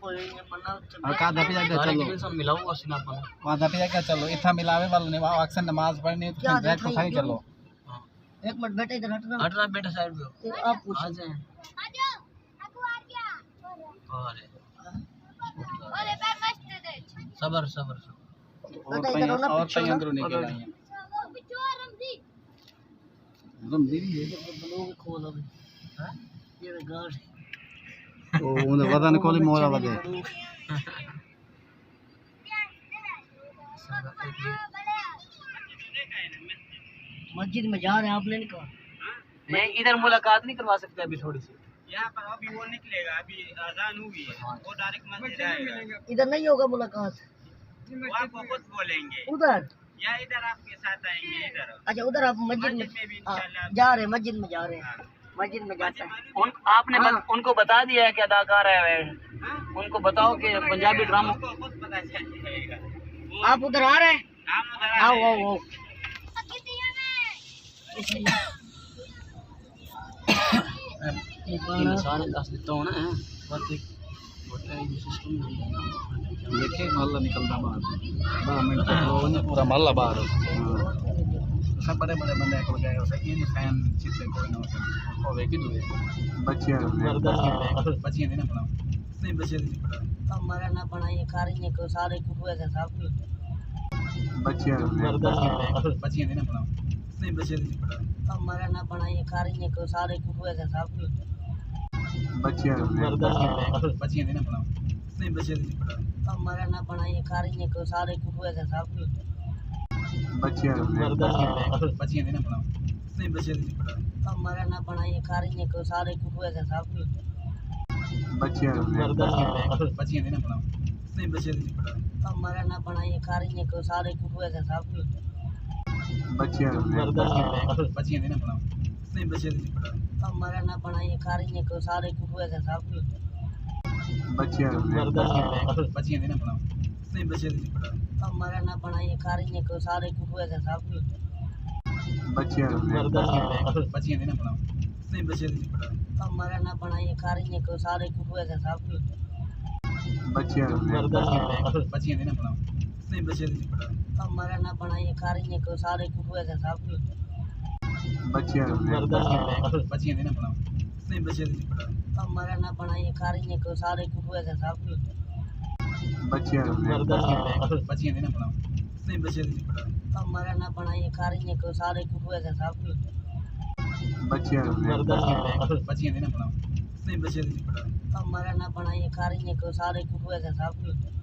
का दपी जाके चलो मिलाऊंगा सिना पर वहां दपी जाके चलो इथा मिलावे वाला ने वहां अक्सर नमाज पढ़नी तो बैठ को सही चलो एक मिनट बेटा इधर हटना बेटा साइड में आप पूछ आ जाए सबर सबर और तई अंदर निकल आई हैं रमजी भी है लोग खोल अभी हां ये गाड़ ओ उन्हें पता नहीं कोली मोरा बदे मस्जिद में जा रहे हैं आपने नहीं कहा नहीं इधर मुलाकात नहीं करवा सकते अभी थोड़ी सी यहाँ पर अभी वो निकलेगा अभी अजान हुई है वो डायरेक्ट मस्जिद आएगा इधर नहीं होगा मुलाकात वो आपको खुद बोलेंगे उधर या इधर आपके साथ आएंगे इधर अच्छा उधर आप मस्जिद में भी इंशाल्लाह जा रहे हैं मस्जिद में जा रहे हैं मस्जिद में जाता है आपने उनको बता दिया है कि अदाकार है उनको बताओ कि पंजाबी ड्रामा आपको खुद पता चल जाएगा आप उधर आ रहे हैं हम उधर आओ आओ आओ सारे दस देता हूँ ना बाकी सिस्टम देखे मोहल्ला निकलता बाहर 10 मिनट तो ने पूरा मोहल्ला बाहर सब बड़े बड़े बंदे को गए उसे ये फैन चित्ते कोई ना हो वे की दुए बच्चे ने बनाओ नहीं बच्चे नहीं बनाओ हमारा ना बनाइए खारिए को सारे कुटुए से सब बच्चे ने बनाओ नहीं बच्चे नहीं बनाओ हमारा ना बनाइए खारिए को सारे कुटुए से सब बच्चे ने बनाओ नहीं बच्चे नहीं बनाओ हमारा ना बनाइए खारिए को सारे कुटुए से सब बच्चे ने बनाओ नहीं बच्चे नहीं बनाओ हमारा ना बनाइए खारिए को सारे कुटुए से सब बच्चे ने बनाओ नहीं बच्चे नहीं बनाओ हमारा ना बनाइए खारिए को सारे कुटुए से सब बच्चे ने बनाओ नहीं बच्चे नहीं बनाओ हमारा ना बनाइए खारिए को सारे कुटुए से सब बच्चे ने बनाओ नहीं बच्चे नहीं बनाओ हमारा ना बनाइए खारिए को सारे कुटुए से सब बच्चे ने बनाओ नहीं बच्चे नहीं बनाओ हमारा ना बनाइए खारिए को सारे कुटुए से सब बच्चे ने बनाओ नहीं बच्चे नहीं बनाओ हमारा ना बनाइए खारिए को सारे कुटुए से सब बच्चे ने बनाओ नहीं बच्चे नहीं बनाओ हमारा ना बनाइए खारिए को सारे कुटुए से सब बच्चे ने बनाओ नहीं बच्चे नहीं बनाओ हमारा ना बनाइए खारिए को सारे कुटुए से सब बच्चे ने बनाओ नहीं बच्चे नहीं बनाओ हमारा ना बनाइए खारिए को सारे कुटुए से सब